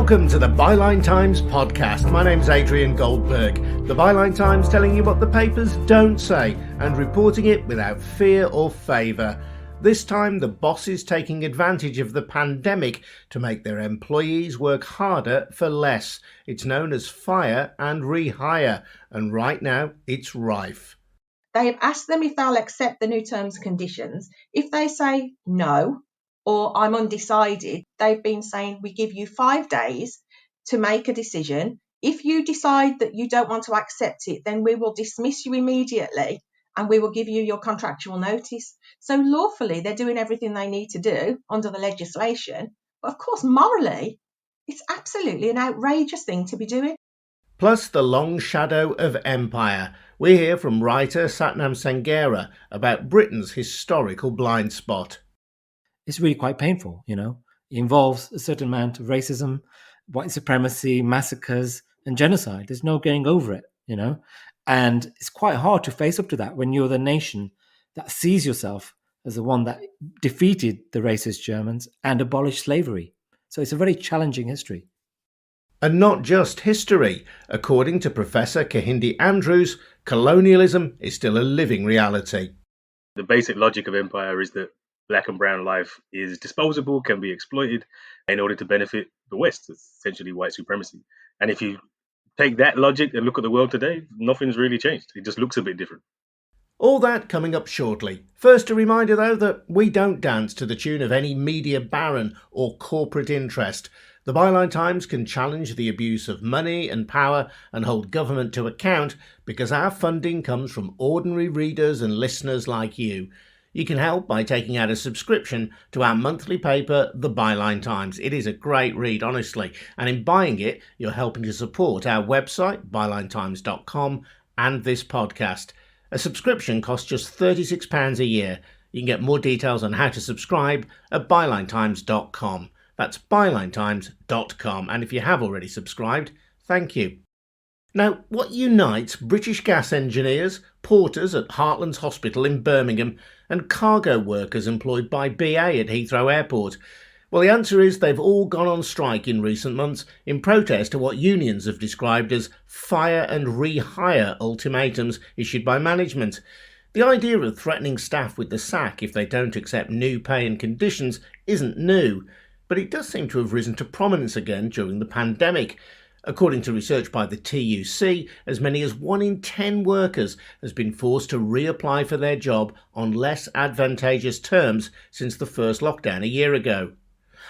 Welcome to the Byline Times podcast. My name's Adrian Goldberg. The Byline Times telling you what the papers don't say and reporting it without fear or favour. This time the bosses taking advantage of the pandemic to make their employees work harder for less. It's known as Fire And Rehire, and right now it's rife. They have asked them if they'll accept the new terms and conditions. If they say no, or I'm undecided, they've been saying we give you 5 days to make a decision. If you decide that you don't want to accept it, then we will dismiss you immediately and we will give you your contractual notice. So lawfully, they're doing everything they need to do under the legislation. But of course, morally, it's absolutely an outrageous thing to be doing. Plus the long shadow of empire. We hear from writer Sathnam Sanghera about Britain's historical blind spot. It's really quite painful, It involves a certain amount of racism, white supremacy, massacres, and genocide. There's no getting over it, And it's quite hard to face up to that when you're the nation that sees yourself as the one that defeated the racist Germans and abolished slavery. So it's a very challenging history. And not just history. According to Professor Kehinde Andrews, colonialism is still a living reality. The basic logic of empire is that black and brown life is disposable, can be exploited in order to benefit the West. It's essentially white supremacy. And if you take that logic and look at the world today, nothing's really changed. It just looks a bit different. All that coming up shortly. First, a reminder, though, that we don't dance to the tune of any media baron or corporate interest. The Byline Times can challenge the abuse of money and power and hold government to account because our funding comes from ordinary readers and listeners like you. You can help by taking out a subscription to our monthly paper, The Byline Times. It is a great read, honestly, and in buying it, you're helping to support our website, bylinetimes.com, and this podcast. A subscription costs just £36 a year. You can get more details on how to subscribe at bylinetimes.com. That's bylinetimes.com, and if you have already subscribed, thank you. Now, what unites British gas engineers, porters at Heartlands Hospital in Birmingham, and cargo workers employed by BA at Heathrow Airport? Well, the answer is they've all gone on strike in recent months in protest to what unions have described as fire and rehire ultimatums issued by management. The idea of threatening staff with the sack if they don't accept new pay and conditions isn't new, but it does seem to have risen to prominence again during the pandemic. According to research by the TUC, as many as 1 in 10 workers has been forced to reapply for their job on less advantageous terms since the first lockdown a year ago.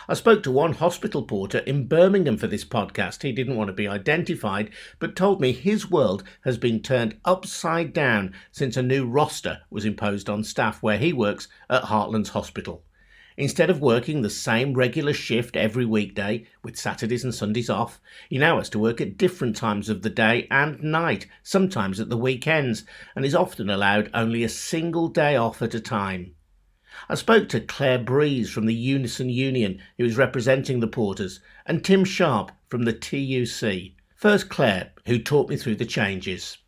I spoke to one hospital porter in Birmingham for this podcast. He didn't want to be identified, but told me his world has been turned upside down since a new roster was imposed on staff where he works at Heartlands Hospital. Instead of working the same regular shift every weekday, with Saturdays and Sundays off, he now has to work at different times of the day and night, sometimes at the weekends, and is often allowed only a single day off at a time. I spoke to Claire Breeze from the Unison union, who is representing the porters, and Tim Sharp from the TUC. First Claire, who talked me through the changes.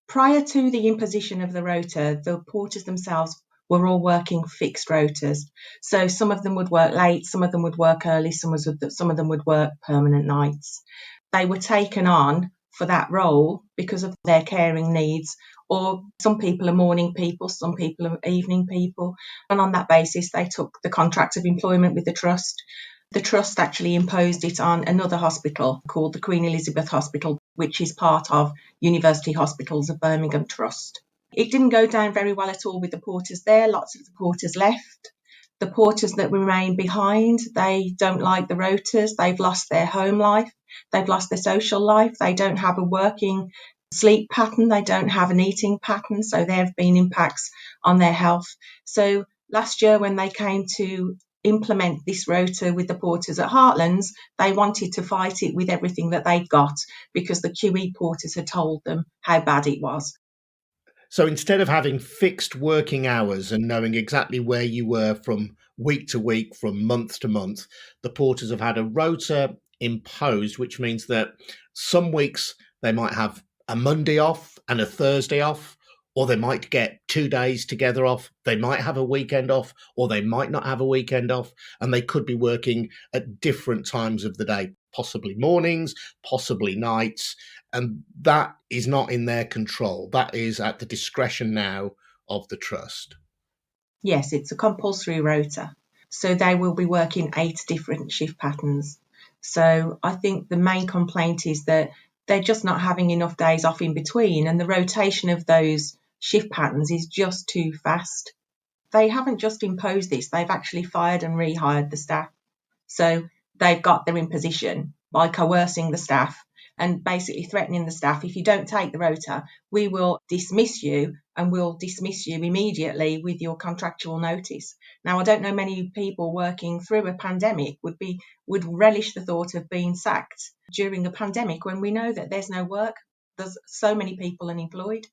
Prior to the imposition of the rota, the porters themselves were all working fixed rotas. So some of them would work late, some of them would work early, some of them would work permanent nights. They were taken on for that role because of their caring needs, or some people are morning people, some people are evening people. And on that basis, they took the contract of employment with the trust. The trust actually imposed it on another hospital called the Queen Elizabeth Hospital, which is part of University Hospitals of Birmingham Trust. It didn't go down very well at all with the porters there. Lots of the porters left. The porters that remain behind, they don't like the rotas. They've lost their home life. They've lost their social life. They don't have a working sleep pattern. They don't have an eating pattern. So there have been impacts on their health. So last year when they came to implement this rota with the porters at Heartlands, they wanted to fight it with everything that they'd got because the QE porters had told them how bad it was. So instead of having fixed working hours and knowing exactly where you were from week to week, from month to month, the porters have had a rota imposed, which means that some weeks they might have a Monday off and a Thursday off, or they might get 2 days together off, they might have a weekend off, or they might not have a weekend off, and they could be working at different times of the day, possibly mornings, possibly nights, and that is not in their control. That is at the discretion now of the trust. Yes, it's a compulsory rota. So they will be working 8 different shift patterns. So I think the main complaint is that they're just not having enough days off in between, and the rotation of those shift patterns is just too fast. They haven't just imposed this, they've actually fired and rehired the staff. So they've got their imposition by coercing the staff and basically threatening the staff, if you don't take the rota, we will dismiss you, and we'll dismiss you immediately with your contractual notice. Now, I don't know many people working through a pandemic would relish the thought of being sacked during a pandemic when we know that there's no work. There's so many people unemployed.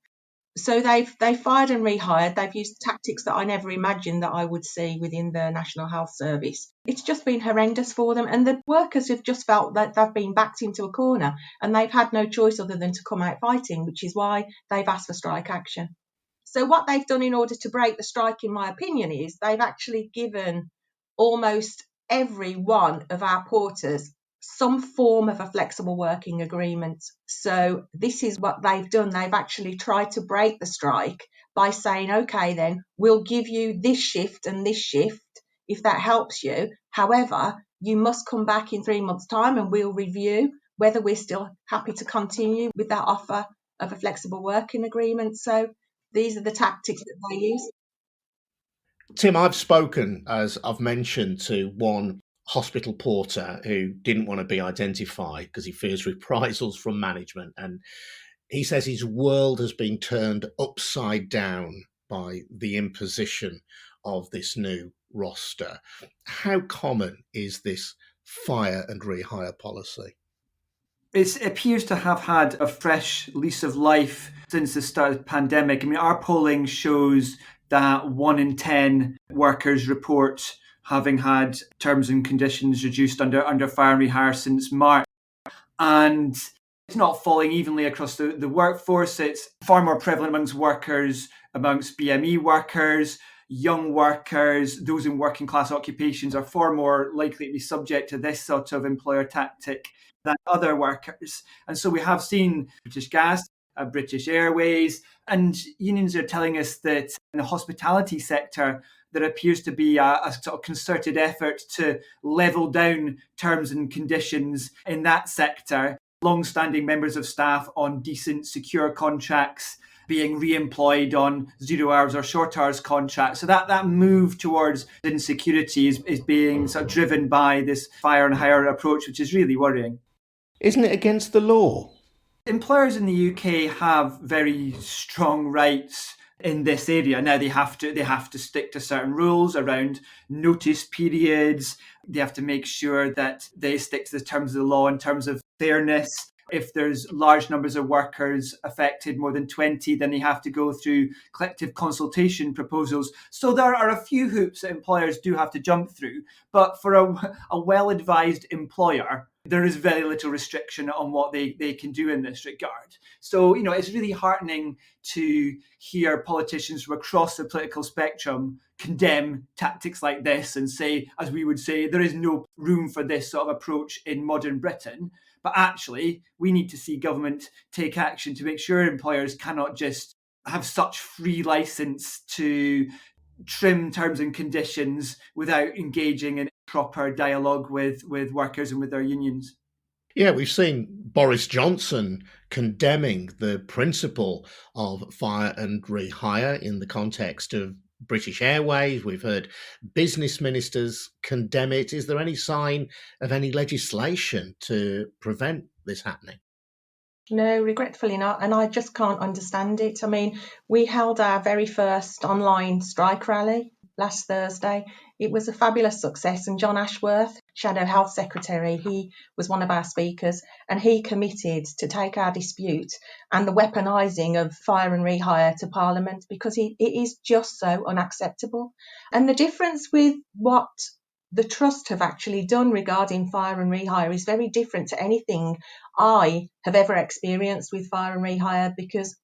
So they've fired and rehired. They've used tactics that I never imagined that I would see within the National Health Service. It's just been horrendous for them. And the workers have just felt that they've been backed into a corner, and they've had no choice other than to come out fighting, which is why they've asked for strike action. So what they've done in order to break the strike, in my opinion, is they've actually given almost every one of our porters some form of a flexible working agreement. So this is what they've done. They've actually tried to break the strike by saying, okay, then we'll give you this shift and this shift if that helps you. However, you must come back in 3 months' time and we'll review whether we're still happy to continue with that offer of a flexible working agreement. So these are the tactics that they use. Tim, I've spoken, as I've mentioned, to one hospital porter who didn't want to be identified because he fears reprisals from management. And he says his world has been turned upside down by the imposition of this new roster. How common is this fire and rehire policy? It appears to have had a fresh lease of life since the start of the pandemic. I mean, our polling shows that 1 in 10 workers report having had terms and conditions reduced under Fire and Rehire since March. And it's not falling evenly across the workforce. It's far more prevalent amongst workers, amongst BME workers, young workers. Those in working class occupations are far more likely to be subject to this sort of employer tactic than other workers. And so we have seen British Gas, British Airways, and unions are telling us that in the hospitality sector, there appears to be a sort of concerted effort to level down terms and conditions in that sector. Long-standing members of staff on decent, secure contracts being re-employed on 0 hours or short hours contracts. So that move towards insecurity is being sort of driven by this fire and hire approach, which is really worrying. Isn't it against the law? Employers in the UK have very strong rights in this area. Now they have to stick to certain rules around notice periods. They have to make sure that they stick to the terms of the law in terms of fairness. If there's large numbers of workers affected, more than 20, then they have to go through collective consultation proposals. So there are a few hoops that employers do have to jump through. But for a well-advised employer, there is very little restriction on what they can do in this regard. So, it's really heartening to hear politicians from across the political spectrum condemn tactics like this and say, as we would say, there is no room for this sort of approach in modern Britain. But actually, we need to see government take action to make sure employers cannot just have such free license to trim terms and conditions without engaging in proper dialogue with workers and with their unions. Yeah, we've seen Boris Johnson condemning the principle of fire and rehire in the context of British Airways. We've heard business ministers condemn it. Is there any sign of any legislation to prevent this happening? No, regretfully not. And I just can't understand it. I mean, we held our very first online strike rally last Thursday. It was a fabulous success. And John Ashworth, Shadow Health Secretary, he was one of our speakers, and he committed to take our dispute and the weaponising of fire and rehire to Parliament, because it is just so unacceptable. And the difference with what the Trust have actually done regarding fire and rehire is very different to anything I have ever experienced with fire and rehire, because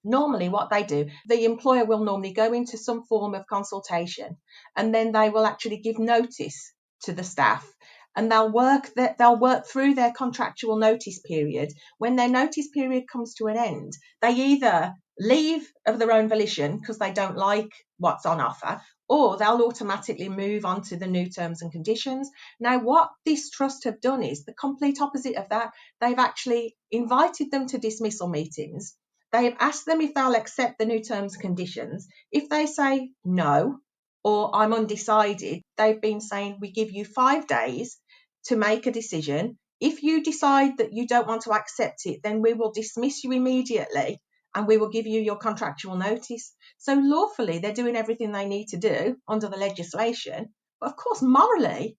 Normally what they do, the employer will normally go into some form of consultation, and then they will actually give notice to the staff, and they'll work through their contractual notice period. When their notice period comes to an end, they either leave of their own volition because they don't like what's on offer, or they'll automatically move on to the new terms and conditions. Now, what this trust have done is the complete opposite of that. They've actually invited them to dismissal meetings. They've asked them if they'll accept the new terms and conditions. If they say no, or I'm undecided, they've been saying, we give you 5 days to make a decision. If you decide that you don't want to accept it, then we will dismiss you immediately and we will give you your contractual notice. So lawfully, they're doing everything they need to do under the legislation. But of course, morally,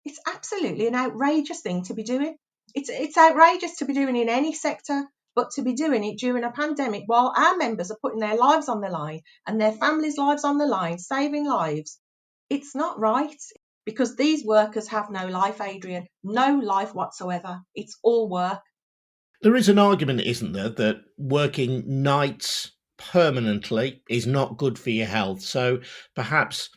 it's absolutely an outrageous thing to be doing. It's outrageous to be doing in any sector, but to be doing it during a pandemic while our members are putting their lives on the line and their families' lives on the line, saving lives, it's not right, because these workers have no life, Adrian, no life whatsoever. It's all work. There is an argument, isn't there, that working nights permanently is not good for your health. So perhaps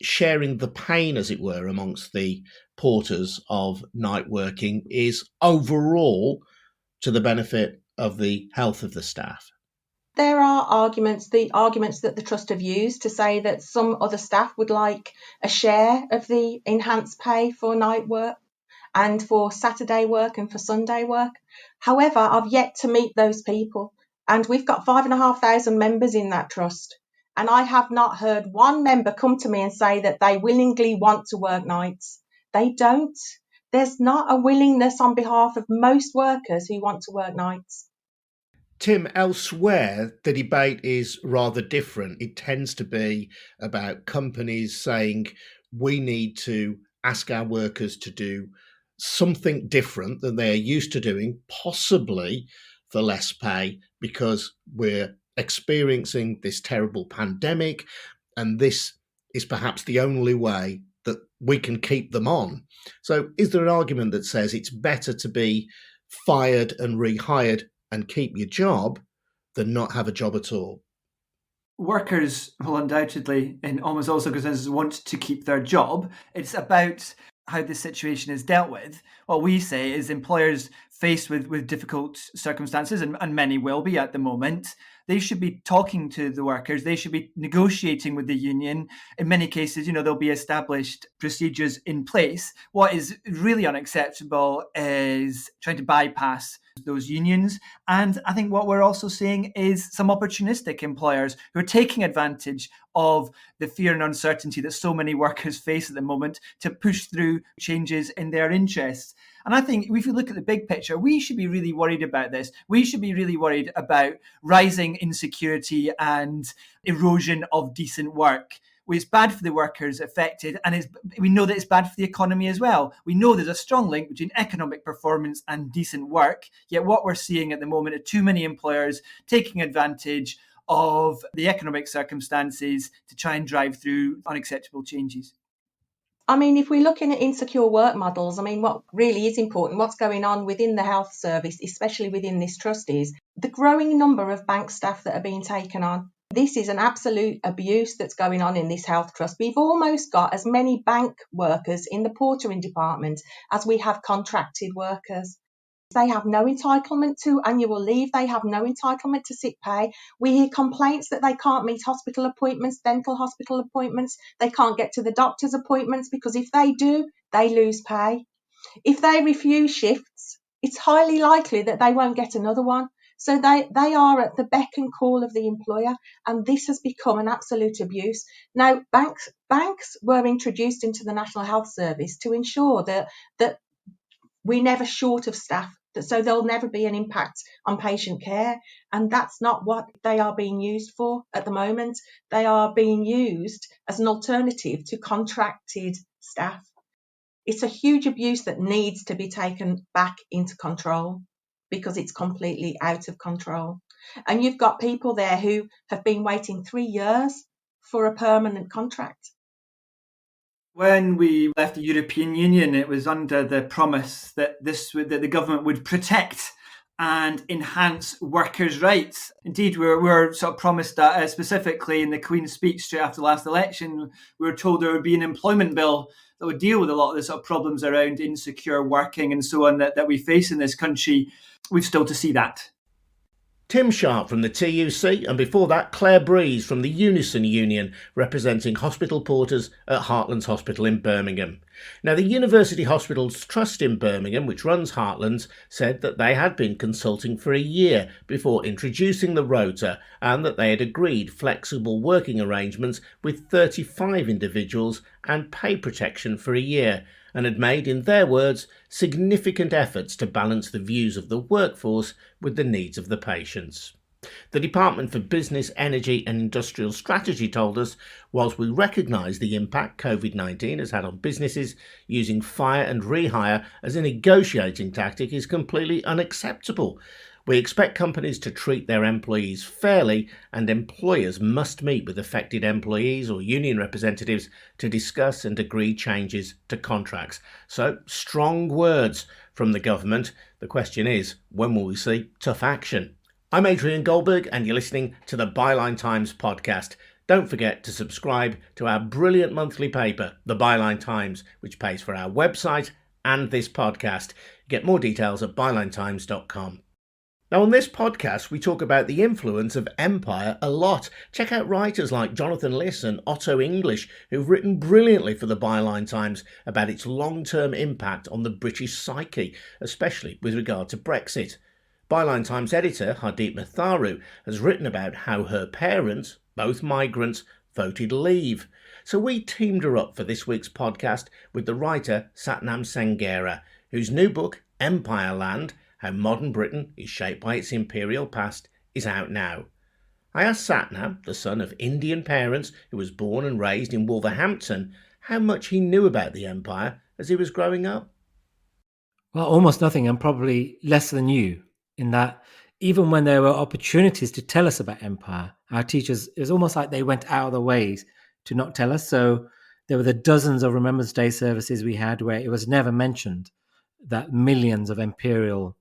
sharing the pain, as it were, amongst the porters of night working is overall to the benefit of the health of the staff. There are arguments that the trust have used to say that some other staff would like a share of the enhanced pay for night work and for Saturday work and for Sunday work. However, I've yet to meet those people. And we've got 5,500 members in that trust. And I have not heard one member come to me and say that they willingly want to work nights. They don't. There's not a willingness on behalf of most workers who want to work nights. Tim, elsewhere, the debate is rather different. It tends to be about companies saying we need to ask our workers to do something different than they're used to doing, possibly for less pay, because we're experiencing this terrible pandemic, and this is perhaps the only way that we can keep them on. So is there an argument that says it's better to be fired and rehired and keep your job than not have a job at all? Workers will undoubtedly, in almost all circumstances, want to keep their job. It's about how this situation is dealt with. What we say is employers faced with difficult circumstances, and many will be at the moment, they should be talking to the workers. They should be negotiating with the union. In many cases, there'll be established procedures in place. What is really unacceptable is trying to bypass those unions. And I think what we're also seeing is some opportunistic employers who are taking advantage of the fear and uncertainty that so many workers face at the moment to push through changes in their interests. And I think if you look at the big picture, we should be really worried about this. We should be really worried about rising insecurity and erosion of decent work. It's bad for the workers affected, and we know that it's bad for the economy as well. We know there's a strong link between economic performance and decent work, yet what we're seeing at the moment are too many employers taking advantage of the economic circumstances to try and drive through unacceptable changes. I mean, if we're looking at insecure work models, I mean, what really is important, what's going on within the health service, especially within this trust, is the growing number of bank staff that are being taken on. This is an absolute abuse that's going on in this health trust. We've almost got as many bank workers in the portering department as we have contracted workers. They have no entitlement to annual leave. They have no entitlement to sick pay. We hear complaints that they can't meet hospital appointments, dental hospital appointments. They can't get to the doctor's appointments because if they do, they lose pay. If they refuse shifts, it's highly likely that they won't get another one. So they are at the beck and call of the employer, and this has become an absolute abuse. Now, banks were introduced into the National Health Service to ensure that we're never short of staff, so there'll never be an impact on patient care. And that's not what they are being used for at the moment. They are being used as an alternative to contracted staff. It's a huge abuse that needs to be taken back into control because it's completely out of control. And you've got people there who have been waiting 3 years for a permanent contract. When we left the European Union, it was under the promise that the government would protect and enhance workers' rights. Indeed, we were sort of promised that specifically in the Queen's speech straight after the last election. We were told there would be an employment bill that would deal with a lot of the sort of problems around insecure working and so on that we face in this country. We've still to see that. Tim Sharp from the TUC, and before that Claire Breeze from the Unison Union, representing hospital porters at Heartlands Hospital in Birmingham. Now, the University Hospitals Trust in Birmingham, which runs Heartlands, said that they had been consulting for a year before introducing the rota, and that they had agreed flexible working arrangements with 35 individuals and pay protection for a year, and had made, in their words, significant efforts to balance the views of the workforce with the needs of the patients. The Department for Business, Energy and Industrial Strategy told us, whilst we recognise the impact COVID-19 has had on businesses, using Fire and Rehire as a negotiating tactic is completely unacceptable. We expect companies to treat their employees fairly, and employers must meet with affected employees or union representatives to discuss and agree changes to contracts. So, strong words from the government. The question is, when will we see tough action? I'm Adrian Goldberg, and you're listening to the Byline Times podcast. Don't forget to subscribe to our brilliant monthly paper, the Byline Times, which pays for our website and this podcast. Get more details at bylinetimes.com. Now, on this podcast, we talk about the influence of empire a lot. Check out writers like Jonathan Liss and Otto English, who've written brilliantly for the Byline Times about its long-term impact on the British psyche, especially with regard to Brexit. Byline Times editor Hardeep Matharu has written about how her parents, both migrants, voted leave. So we teamed her up for this week's podcast with the writer Sathnam Sanghera, whose new book, Empireland, How Modern Britain is Shaped by Its Imperial Past, is out now. I asked Sathnam, the son of Indian parents who was born and raised in Wolverhampton, how much he knew about the empire as he was growing up. Well, almost nothing, and probably less than you, in that even when there were opportunities to tell us about empire, our teachers, it was almost like they went out of their ways to not tell us. So there were the dozens of Remembrance Day services we had where it was never mentioned that millions of imperial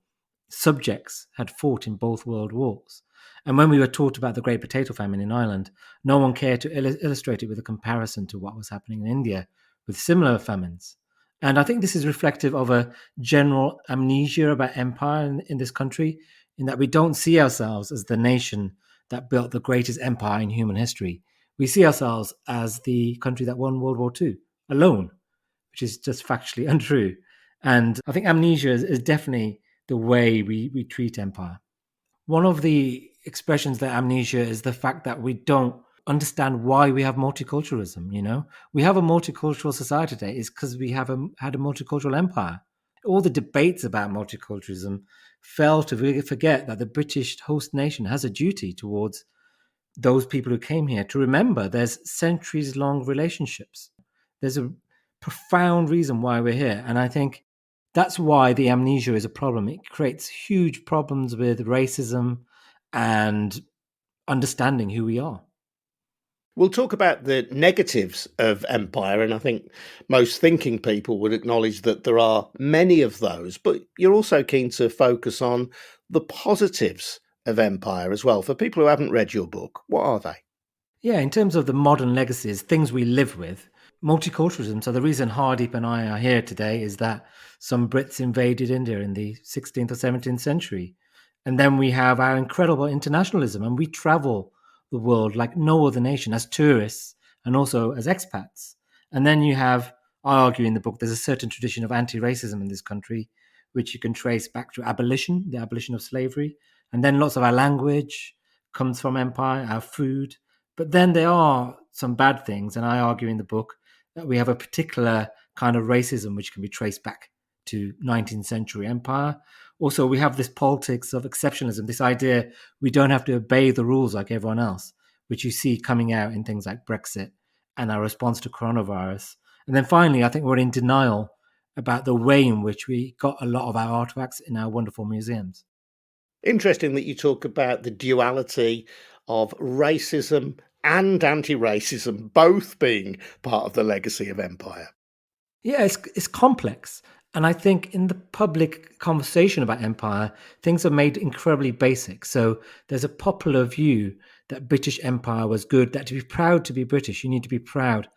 subjects had fought in both world wars. And when we were taught about the Great Potato Famine in Ireland, no one cared to illustrate it with a comparison to what was happening in India with similar famines. And I think this is reflective of a general amnesia about empire in this country, in that we don't see ourselves as the nation that built the greatest empire in human history. We see ourselves as the country that won World War II alone, which is just factually untrue. And I think amnesia is definitely the way we treat empire. One of the expressions that amnesia is the fact that we don't understand why we have multiculturalism. We have a multicultural society today is because we have had a multicultural empire. All the debates about multiculturalism fail to forget that the British host nation has a duty towards those people who came here to remember there's centuries-long relationships. There's a profound reason why we're here, and I think that's why the amnesia is a problem. It creates huge problems with racism and understanding who we are. We'll talk about the negatives of empire, and I think most thinking people would acknowledge that there are many of those, but you're also keen to focus on the positives of empire as well. For people who haven't read your book, what are they? Yeah, in terms of the modern legacies, things we live with, multiculturalism. So the reason Hardeep and I are here today is that some Brits invaded India in the 16th or 17th century. And then we have our incredible internationalism, and we travel the world like no other nation as tourists and also as expats. And then you have, I argue in the book, there's a certain tradition of anti-racism in this country, which you can trace back to abolition, the abolition of slavery. And then lots of our language comes from empire, our food. But then there are some bad things, and I argue in the book that we have a particular kind of racism which can be traced back to 19th century empire. Also, we have this politics of exceptionalism, this idea we don't have to obey the rules like everyone else, which you see coming out in things like Brexit and our response to coronavirus. And then finally, I think we're in denial about the way in which we got a lot of our artifacts in our wonderful museums. Interesting that you talk about the duality of racism and anti-racism both being part of the legacy of empire. Yeah, it's complex. And I think in the public conversation about empire, things are made incredibly basic. So there's a popular view that British Empire was good, that to be proud to be British, you need to be proud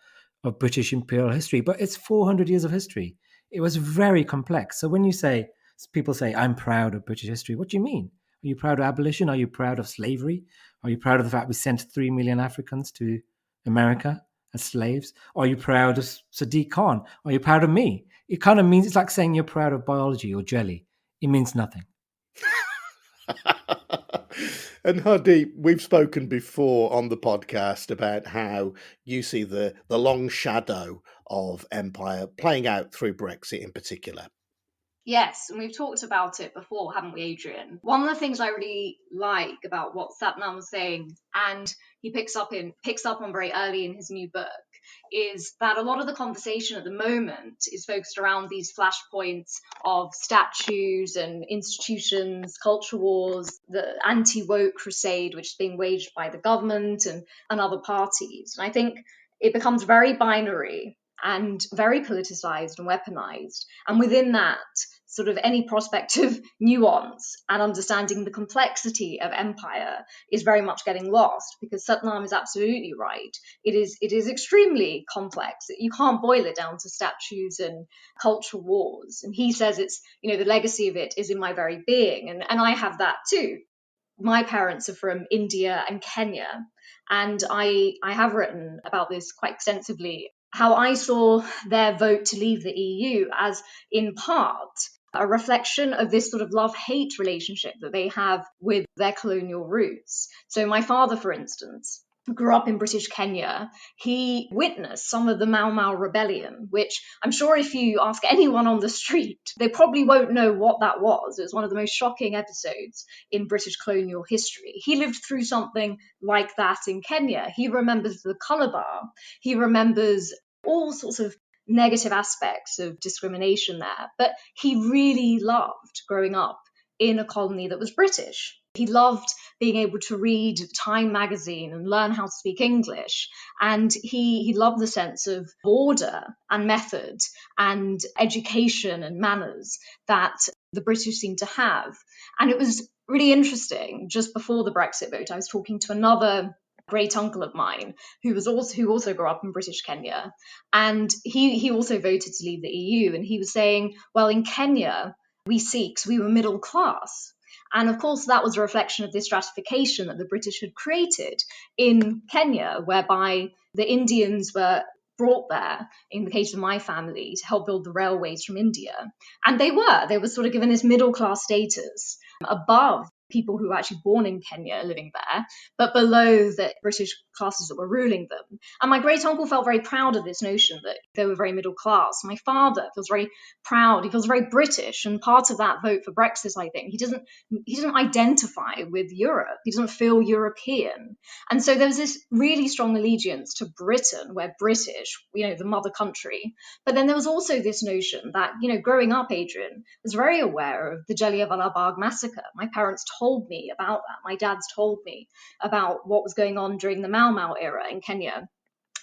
of British imperial history. But it's 400 years of history. It was very complex. So when you say, people say, I'm proud of British history, what do you mean? Are you proud of abolition? Are you proud of slavery? Are you proud of the fact we sent 3 million Africans to America as slaves? Are you proud of Sadiq Khan? Are you proud of me? It kind of means, it's like saying you're proud of biology or jelly. It means nothing. And Hardeep, we've spoken before on the podcast about how you see the long shadow of empire playing out through Brexit in particular. Yes, and we've talked about it before, haven't we, Adrian? One of the things I really like about what Sathnam was saying, and he picks up on very early in his new book, is that a lot of the conversation at the moment is focused around these flashpoints of statues and institutions, culture wars, the anti-woke crusade, which is being waged by the government and other parties. And I think it becomes very binary and very politicized and weaponized. And within that, sort of any prospect of nuance and understanding the complexity of empire is very much getting lost, because Sathnam is absolutely right. It is extremely complex. You can't boil it down to statues and cultural wars. And he says it's, the legacy of it is in my very being. And I have that too. My parents are from India and Kenya, and I have written about this quite extensively, how I saw their vote to leave the EU as, in part, a reflection of this sort of love-hate relationship that they have with their colonial roots. So my father, for instance, grew up in British Kenya. He witnessed some of the Mau Mau rebellion, which I'm sure if you ask anyone on the street, they probably won't know what that was. It was one of the most shocking episodes in British colonial history. He lived through something like that in Kenya. He remembers the colour bar. He remembers all sorts of negative aspects of discrimination there. But he really loved growing up in a colony that was British. He loved being able to read Time magazine and learn how to speak English. And he loved the sense of order and method and education and manners that the British seemed to have. And it was really interesting. Just before the Brexit vote, I was talking to another great uncle of mine who also grew up in British Kenya. And he also voted to leave the EU. And he was saying, well, in Kenya, we Sikhs, we were middle class. And of course, that was a reflection of this stratification that the British had created in Kenya, whereby the Indians were brought there, in the case of my family, to help build the railways from India. And they were sort of given this middle class status above people who were actually born in Kenya living there, but below the British classes that were ruling them. And my great uncle felt very proud of this notion that they were very middle class. My father feels very proud. He feels very British. And part of that vote for Brexit, I think, he doesn't identify with Europe. He doesn't feel European. And so there was this really strong allegiance to Britain, where British, the mother country. But then there was also this notion that, growing up, Adrian was very aware of the Jallianwala Bagh massacre. My parents told me about that. My dad's told me about what was going on during the Mau Mau era in Kenya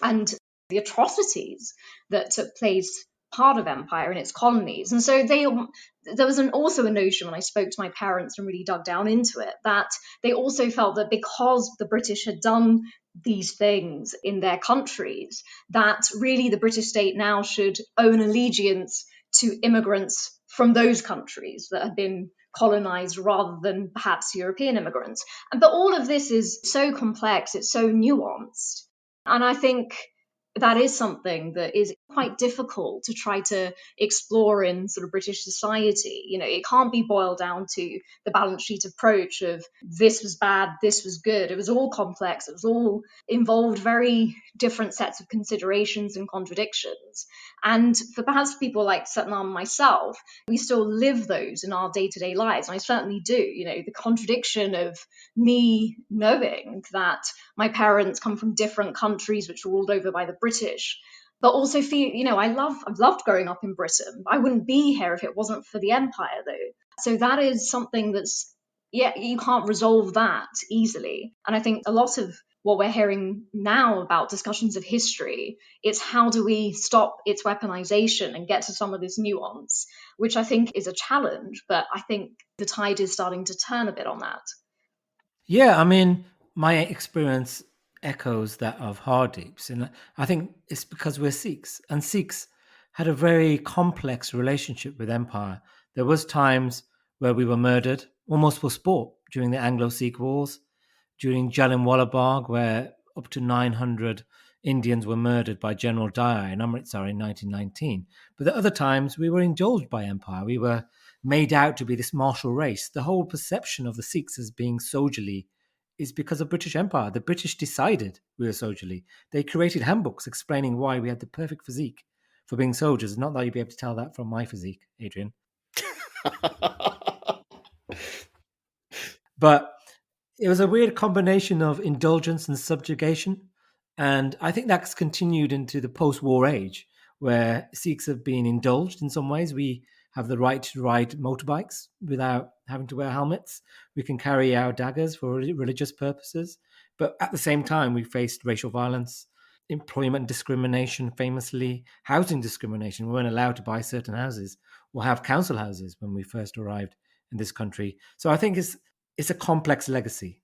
and the atrocities that took place part of empire in its colonies. And so there was also a notion, when I spoke to my parents and really dug down into it, that they also felt that because the British had done these things in their countries, that really the British state now should owe an allegiance to immigrants from those countries that had been colonized rather than perhaps European immigrants. But all of this is so complex, it's so nuanced. And I think that is something that is quite difficult to try to explore in sort of British society. It can't be boiled down to the balance sheet approach of this was bad, this was good. It was all complex. It was all involved very different sets of considerations and contradictions. And for perhaps people like Sathnam and myself, we still live those in our day-to-day lives. And I certainly do. The contradiction of me knowing that my parents come from different countries which were ruled over by the British, but also feel, I've loved growing up in Britain. I wouldn't be here if it wasn't for the empire, though. So that is something that's, you can't resolve that easily. And I think a lot of what we're hearing now about discussions of history, it's how do we stop its weaponization and get to some of this nuance, which I think is a challenge, but I think the tide is starting to turn a bit on that. Yeah, I mean, my experience echoes that of Hardeep's, and I think it's because we're Sikhs, and Sikhs had a very complex relationship with empire. There was times where we were murdered almost for sport during the Anglo-Sikh Wars, during Jallianwala Bagh, where up to 900 Indians were murdered by General Dyer in Amritsar in 1919. But at other times, we were indulged by empire. We were made out to be this martial race. The whole perception of the Sikhs as being soldierly is because of British Empire. The British decided we were soldierly. They created handbooks explaining why we had the perfect physique for being soldiers. Not that you'd be able to tell that from my physique, Adrian. But it was a weird combination of indulgence and subjugation. And I think that's continued into the post war age, where Sikhs have been indulged in some ways. We have the right to ride motorbikes without having to wear helmets. We can carry our daggers for religious purposes. But at the same time, we faced racial violence, employment discrimination, famously, housing discrimination. We weren't allowed to buy certain houses or have council houses when we first arrived in this country. So I think it's a complex legacy.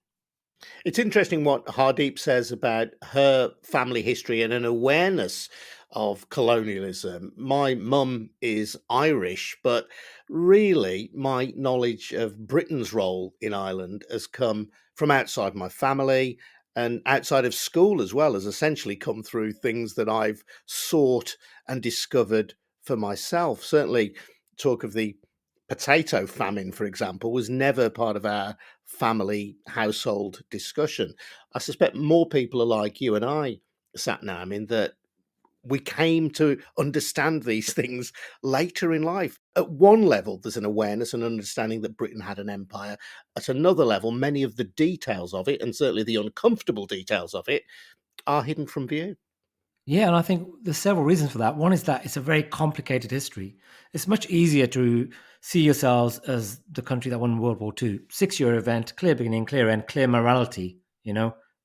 It's interesting what Hardeep says about her family history and an awareness of colonialism. My mum is Irish, but really my knowledge of Britain's role in Ireland has come from outside my family and outside of school as well, has essentially come through things that I've sought and discovered for myself. Certainly, talk of the potato famine, for example, was never part of our family household discussion. I suspect more people are like you and I, Sathnam, in that we came to understand these things later in life. At one level, there's an awareness and understanding that Britain had an empire. At another level, many of the details of it, and certainly the uncomfortable details of it, are hidden from view. Yeah, and I think there's several reasons for that. One is that it's a very complicated history. It's much easier to see yourselves as the country that won World War II. 6-year event, clear beginning, clear end, clear morality,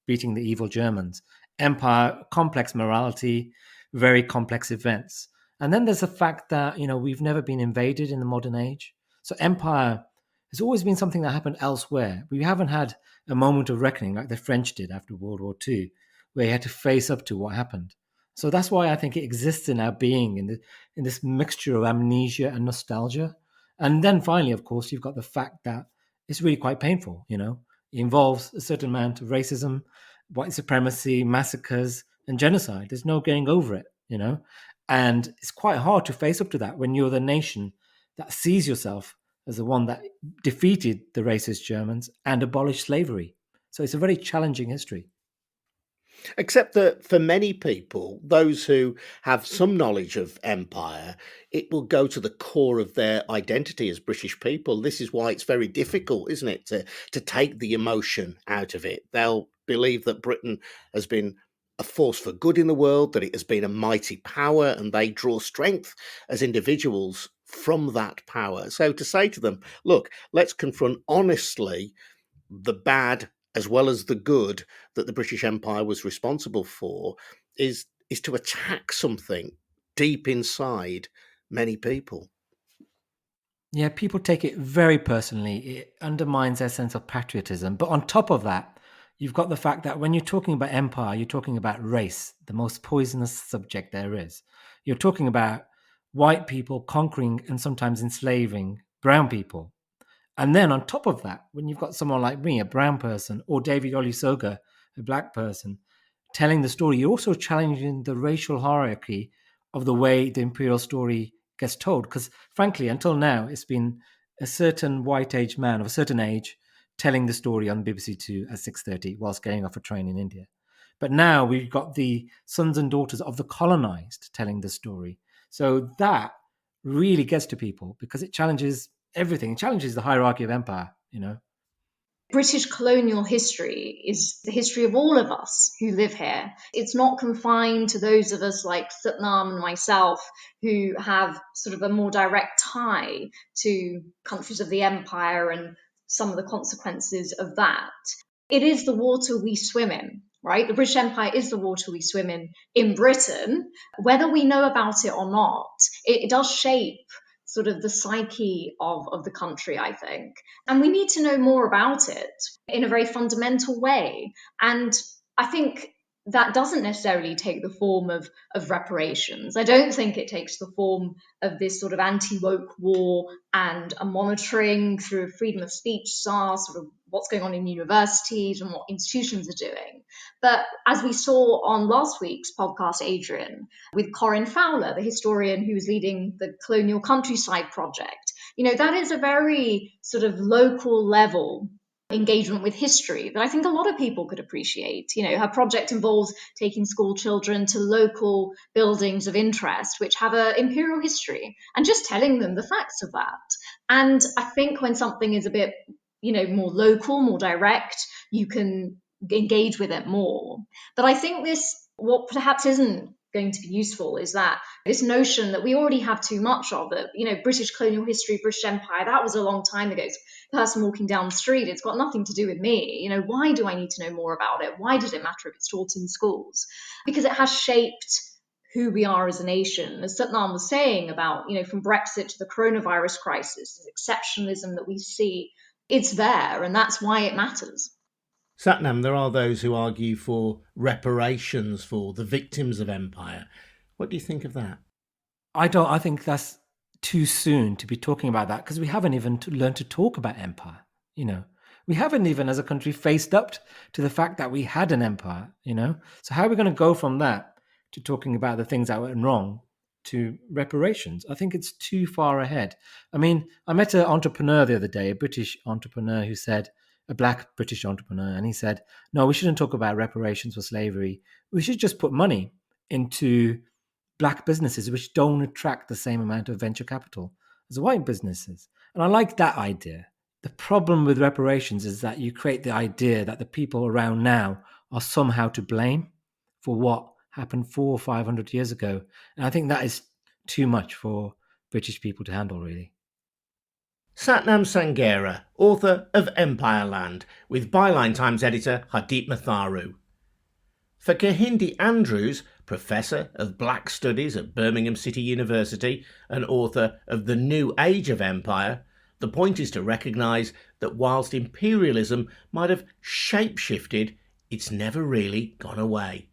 beating the evil Germans. Empire, complex morality, very complex events. And then there's the fact that, we've never been invaded in the modern age. So empire has always been something that happened elsewhere. We haven't had a moment of reckoning like the French did after World War II, where you had to face up to what happened. So that's why I think it exists in our being, in this mixture of amnesia and nostalgia. And then finally, of course, you've got the fact that it's really quite painful. It involves a certain amount of racism, white supremacy, massacres, and genocide. There's no getting over it. And it's quite hard to face up to that when you're the nation that sees yourself as the one that defeated the racist Germans and abolished slavery. So it's a very challenging history. Except that for many people, those who have some knowledge of empire, it will go to the core of their identity as British people. This is why it's very difficult, isn't it, to take the emotion out of it. They'll believe that Britain has been a force for good in the world, that it has been a mighty power, and they draw strength as individuals from that power. So to say to them, look, let's confront honestly the bad as well as the good that the British Empire was responsible for is to attack something deep inside many people. Yeah, people take it very personally. It undermines their sense of patriotism. But on top of that, you've got the fact that when you're talking about empire, you're talking about race, the most poisonous subject there is. You're talking about white people conquering and sometimes enslaving brown people. And then on top of that, when you've got someone like me, a brown person, or David Olusoga, a black person, telling the story, you're also challenging the racial hierarchy of the way the imperial story gets told. Because frankly, until now, it's been a certain white-aged man of a certain age telling the story on BBC Two at 6:30 whilst getting off a train in India. But now we've got the sons and daughters of the colonized telling the story. So that really gets to people because it challenges everything. It challenges the hierarchy of empire, British colonial history is the history of all of us who live here. It's not confined to those of us like Sathnam and myself who have sort of a more direct tie to countries of the empire and some of the consequences of that. It is the water we swim in. right? The British Empire is the water we swim in Britain. Whether we know about it or not, it does shape sort of the psyche of the country, I think. And we need to know more about it in a very fundamental way. And I think that doesn't necessarily take the form of reparations. I don't think it takes the form of this sort of anti-woke war and a monitoring through freedom of speech SAR, sort of what's going on in universities and what institutions are doing. But as we saw on last week's podcast, Adrian, with Corinne Fowler, the historian who's leading the Colonial Countryside Project, that is a very sort of local level engagement with history that I think a lot of people could appreciate. Her project involves taking school children to local buildings of interest which have an imperial history and just telling them the facts of that. And I think when something is a bit, more local, more direct, you can engage with it more. But I think what perhaps isn't going to be useful is that this notion that we already have too much of it. British colonial history, British Empire, that was a long time ago. It's a person walking down the street, it's got nothing to do with me. Why do I need to know more about it? Why does it matter if it's taught in schools? Because it has shaped who we are as a nation. As Sathnam was saying about, from Brexit to the coronavirus crisis, the exceptionalism that we see, it's there, and that's why it matters. Sathnam, there are those who argue for reparations for the victims of empire. What do you think of that? I think that's too soon to be talking about that, because we haven't even learned to talk about empire. We haven't even as a country faced up to the fact that we had an empire, So how are we going to go from that to talking about the things that went wrong to reparations? I think it's too far ahead. I mean, I met an entrepreneur the other day, a British entrepreneur who said, a black British entrepreneur, and he said, no, we shouldn't talk about reparations for slavery. We should just put money into black businesses which don't attract the same amount of venture capital as white businesses. And I like that idea. The problem with reparations is that you create the idea that the people around now are somehow to blame for what happened 400 or 500 years ago. And I think that is too much for British people to handle, really. Sathnam Sanghera, author of Empireland, with Byline Times editor Hardeep Matharu. For Kehinde Andrews, Professor of Black Studies at Birmingham City University and author of The New Age of Empire, the point is to recognise that whilst imperialism might have shape-shifted, it's never really gone away.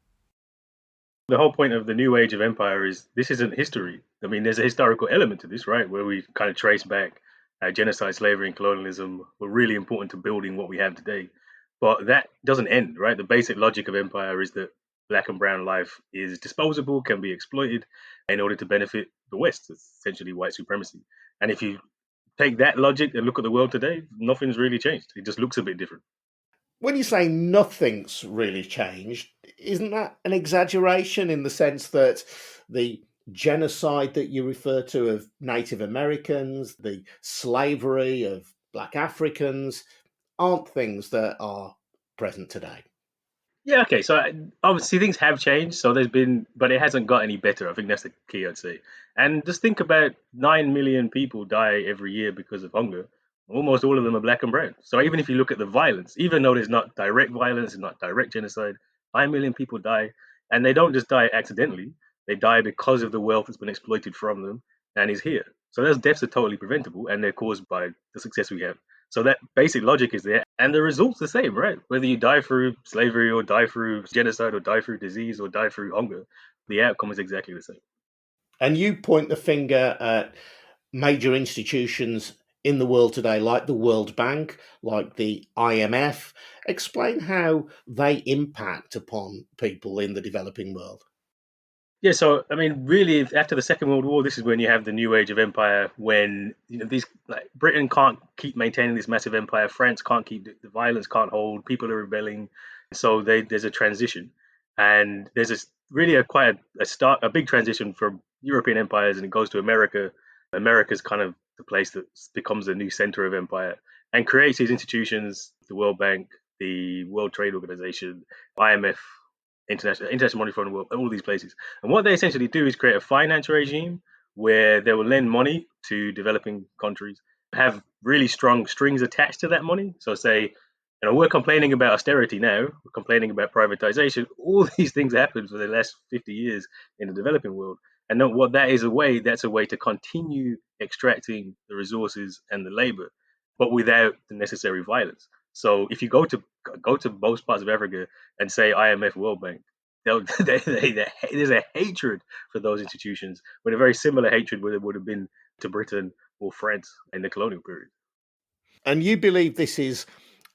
The whole point of the new age of empire is this isn't history. I mean, there's a historical element to this, right? Where we kind of trace back genocide, slavery, and colonialism were really important to building what we have today. But that doesn't end, right? The basic logic of empire is that black and brown life is disposable, can be exploited in order to benefit the West. It's essentially white supremacy. And if you take that logic and look at the world today, nothing's really changed. It just looks a bit different. When you say nothing's really changed, isn't that an exaggeration in the sense that the genocide that you refer to of Native Americans, the slavery of Black Africans, aren't things that are present today? Yeah, okay. So obviously things have changed. So but it hasn't got any better. I think that's the key, I'd say. And just think about 9 million people die every year because of hunger. Almost all of them are black and brown. So even if you look at the violence, even though there's not direct violence and not direct genocide, 9 million people die. And they don't just die accidentally. They die because of the wealth that's been exploited from them and is here. So those deaths are totally preventable, and they're caused by the success we have. So that basic logic is there, and the result's the same, right? Whether you die through slavery or die through genocide or die through disease or die through hunger, the outcome is exactly the same. And you point the finger at major institutions in the world today, like the World Bank, like the IMF. Explain how they impact upon people in the developing world. Yeah, so I mean, really, after the Second World War, this is when you have the new age of empire. When these Britain can't keep maintaining this massive empire, France can't keep the violence can't hold, people are rebelling, so there's a transition, and there's quite a big transition from European empires, and it goes to America. America's kind of the place that becomes the new center of empire and creates these institutions: the World Bank, the World Trade Organization, IMF. International Monetary Fund, all these places. And what they essentially do is create a finance regime where they will lend money to developing countries, have really strong strings attached to that money. So say We're complaining about austerity now. We're complaining about privatization. All these things happened for the last 50 years in the developing world. And what that is that's a way to continue extracting the resources and the labor, but without the necessary violence. So if you go to most parts of Africa and say IMF, World Bank, there's a hatred for those institutions, but a very similar hatred would have been to Britain or France in the colonial period. And you believe this is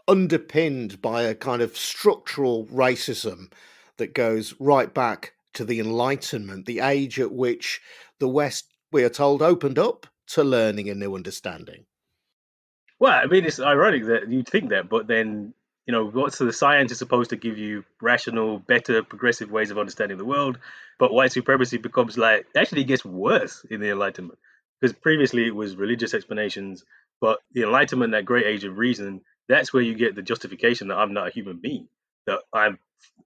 underpinned by a kind of structural racism that goes right back to the Enlightenment, the age at which the West, we are told, opened up to learning and new understanding. Well, I mean, it's ironic that you'd think that, but then, what's the science is supposed to give you rational, better, progressive ways of understanding the world, but white supremacy becomes actually it gets worse in the Enlightenment, because previously it was religious explanations, but the Enlightenment, that great age of reason, that's where you get the justification that I'm not a human being, that I'm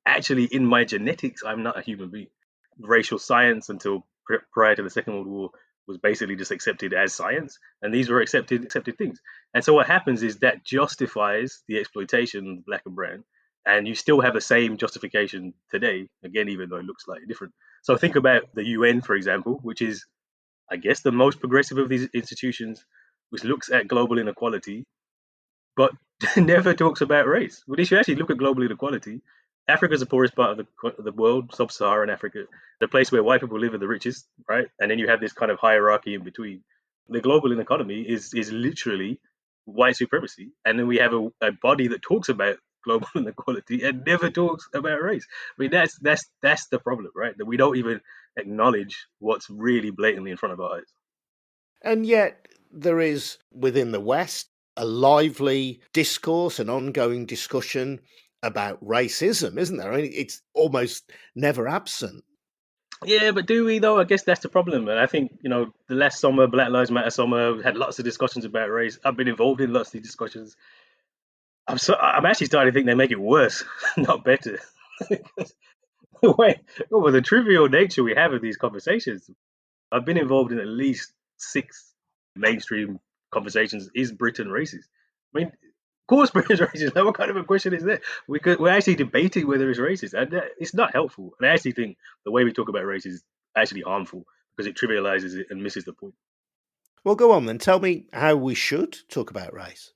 actually in my genetics, I'm not a human being. Racial science until prior to the Second World War was basically just accepted as science, and these were accepted things. And so what happens is that justifies the exploitation of black and brown, and you still have the same justification today, again, even though it looks slightly different. So think about the UN, for example, which is, I guess, the most progressive of these institutions, which looks at global inequality, but never talks about race. Well, if you actually look at global inequality, Africa is the poorest part of the world, sub-Saharan Africa, the place where white people live are the richest, right? And then you have this kind of hierarchy in between. The global economy is literally white supremacy, and then we have a body that talks about global inequality and never talks about race. I mean, that's the problem, right? That we don't even acknowledge what's really blatantly in front of our eyes. And yet there is within the West a lively discourse, an ongoing discussion about racism, isn't there? I mean, it's almost never absent. Yeah, but do we though? I guess that's the problem. And I think, the last summer, Black Lives Matter summer, we had lots of discussions about race. I've been involved in lots of these discussions. I'm actually starting to think they make it worse, not better. The trivial nature we have of these conversations. I've been involved in at least 6 mainstream conversations. Is Britain racist? I mean, of course Britain's racist. What kind of a question is that? We're actually debating whether it's racist, and it's not helpful. And I actually think the way we talk about race is actually harmful because it trivializes it and misses the point. Well, go on then. Tell me how we should talk about race.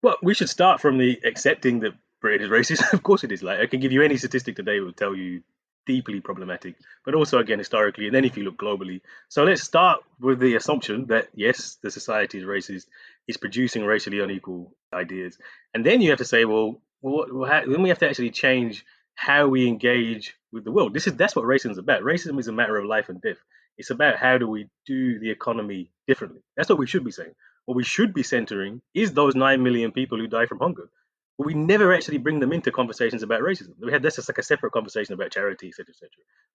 Well, we should start from the accepting that Britain is racist. Of course it is. I can give you any statistic today that will tell you deeply problematic, but also again historically, and then if you look globally. So let's start with the assumption that yes, the society is racist, is producing racially unequal ideas, and then you have to say, then we have to actually change how we engage with the world. That's what racism is about. Racism is a matter of life and death. It's about how do we do the economy differently. That's what we should be saying. What we should be centering is those 9 million people who die from hunger. But we never actually bring them into conversations about racism. That's just like a separate conversation about charity, etc., etc.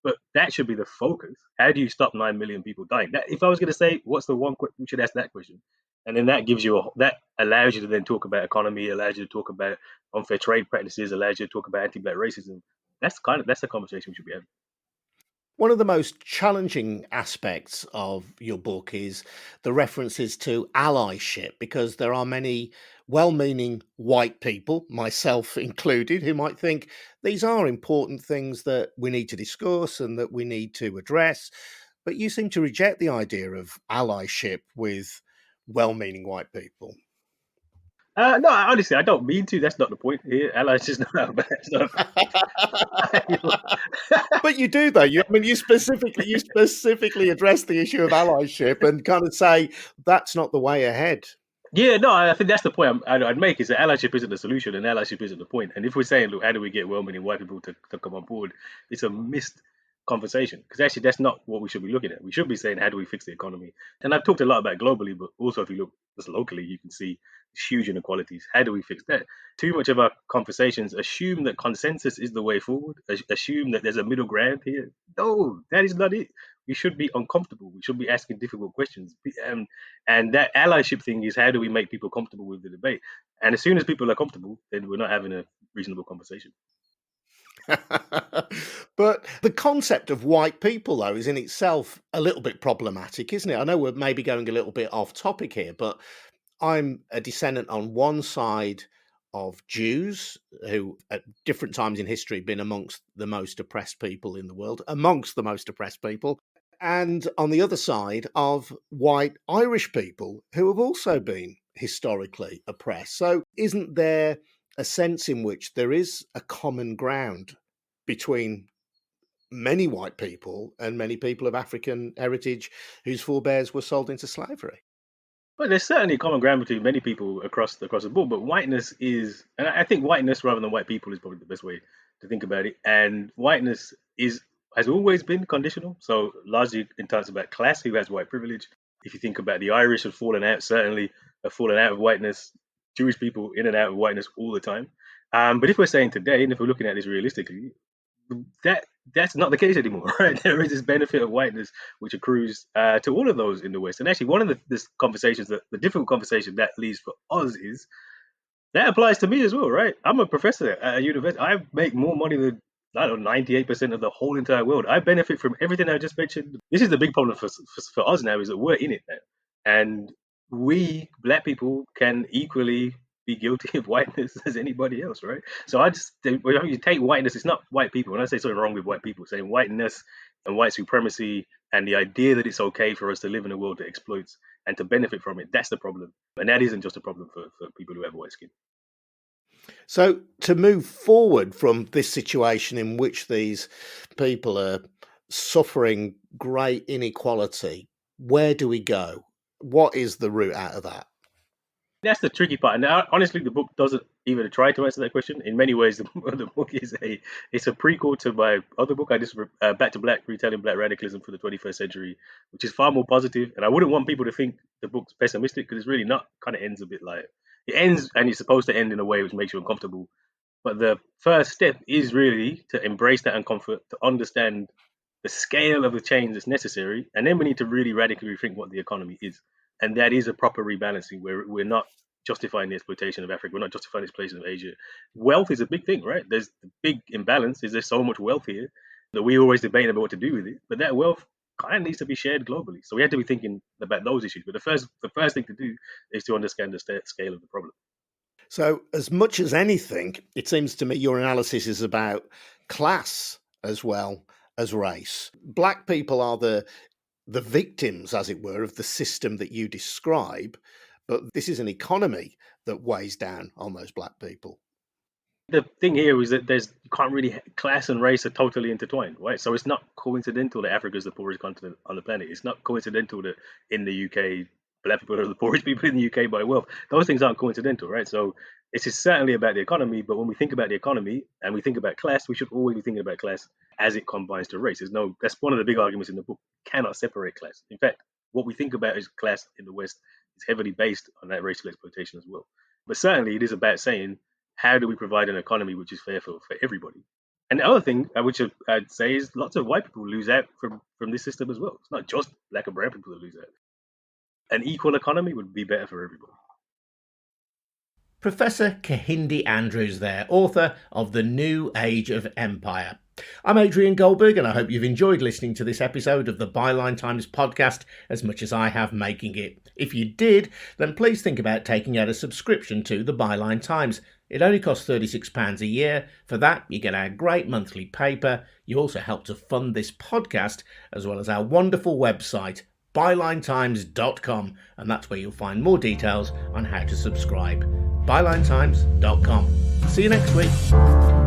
But that should be the focus. How do you stop 9 million people dying? If I was going to say, what's the one question, we should ask that question. And then that gives you that allows you to then talk about economy, allows you to talk about unfair trade practices, allows you to talk about anti-black racism. That's the conversation we should be having. One of the most challenging aspects of your book is the references to allyship, because there are many well-meaning white people, myself included, who might think these are important things that we need to discuss and that we need to address. But you seem to reject the idea of allyship with well-meaning white people. No, honestly, I don't mean to. That's not the point here. Allies is not bad. But you do, though. You specifically address the issue of allyship and kind of say that's not the way ahead. Yeah, no, I think that's the point I'd make is that allyship isn't the solution and allyship isn't the point. And if we're saying, look, how do we get well-meaning white people to come on board? It's a missed conversation because actually that's not what we should be looking at. We should be saying, how do we fix the economy? And I've talked a lot about globally, but also if you look just locally, you can see huge inequalities. How do we fix that? Too much of our conversations assume that consensus is the way forward, assume that there's a middle ground here. No, that is not it. We should be uncomfortable. We should be asking difficult questions. And that allyship thing is how do we make people comfortable with the debate? And as soon as people are comfortable, then we're not having a reasonable conversation. But the concept of white people, though, is in itself a little bit problematic, isn't it? I know we're maybe going a little bit off topic here, but I'm a descendant on one side of Jews, who at different times in history been amongst the most oppressed people in the world, and on the other side of white Irish people who have also been historically oppressed. So isn't there a sense in which there is a common ground between many white people and many people of African heritage whose forebears were sold into slavery? Well, there's certainly common ground between many people across the board, but whiteness is, and I think whiteness rather than white people is probably the best way to think about it. And whiteness has always been conditional. So largely in terms about class, who has white privilege. If you think about the Irish have fallen out, certainly have fallen out of whiteness. Jewish people in and out of whiteness all the time. But if we're saying today, and if we're looking at this realistically, that's not the case anymore, right? There is this benefit of whiteness which accrues to all of those in the West. And actually, one of the conversations, the difficult conversation that leaves for us is that applies to me as well, right? I'm a professor at a university. I make more money than, I don't know, 98% of the whole entire world. I benefit from everything I just mentioned. This is the big problem for us now, is that we're in it now. And we, black people, can equally be guilty of whiteness as anybody else, right? So I just, when you take whiteness, it's not white people. When I say something wrong with white people, saying whiteness and white supremacy and the idea that it's okay for us to live in a world that exploits and to benefit from it, that's the problem. And that isn't just a problem for people who have white skin. So to move forward from this situation in which these people are suffering great inequality, where do we go? What is the route out of that? That's the tricky part. And honestly, the book doesn't even try to answer that question. In many ways, the book is it's a prequel to my other book. I just Back to Black, Retelling Black Radicalism for the 21st Century, which is far more positive. And I wouldn't want people to think the book's pessimistic, because it's really not. Kind of ends a bit like it ends, and it's supposed to end in a way which makes you uncomfortable. But the first step is really to embrace that uncomfort, to understand the scale of the change that's necessary, and then we need to really radically rethink what the economy is. And that is a proper rebalancing, where we're not justifying the exploitation of Africa. We're not justifying the exploitation of Asia. Wealth is a big thing, right? There's the big imbalance. Is there's so much wealth here that we always debate about what to do with it. But that wealth kind of needs to be shared globally. So we have to be thinking about those issues. But the first thing to do is to understand the scale of the problem. So as much as anything, it seems to me your analysis is about class as well as race. Black people are the victims, as it were, of the system that you describe, but this is an economy that weighs down on those black people. The thing here is that class and race are totally intertwined, right? So it's not coincidental that Africa is the poorest continent on the planet. It's not coincidental that in the UK, black people are the poorest people in the UK by wealth. Those things aren't coincidental, right? So it's certainly about the economy, but when we think about the economy and we think about class, we should always be thinking about class as it combines to race. That's one of the big arguments in the book. Cannot separate class. In fact, what we think about as class in the West is heavily based on that racial exploitation as well. But certainly it is about saying, how do we provide an economy which is fair for everybody? And the other thing which I'd say is lots of white people lose out from this system as well. It's not just black and brown people that lose out. An equal economy would be better for everybody. Professor Kehinde Andrews there, author of The New Age of Empire. I'm Adrian Goldberg, and I hope you've enjoyed listening to this episode of the Byline Times podcast as much as I have making it. If you did, then please think about taking out a subscription to the Byline Times. It only costs £36 a year. For that, you get our great monthly paper. You also help to fund this podcast, as well as our wonderful website, bylinetimes.com, and that's where you'll find more details on how to subscribe. bylinetimes.com. See you next week.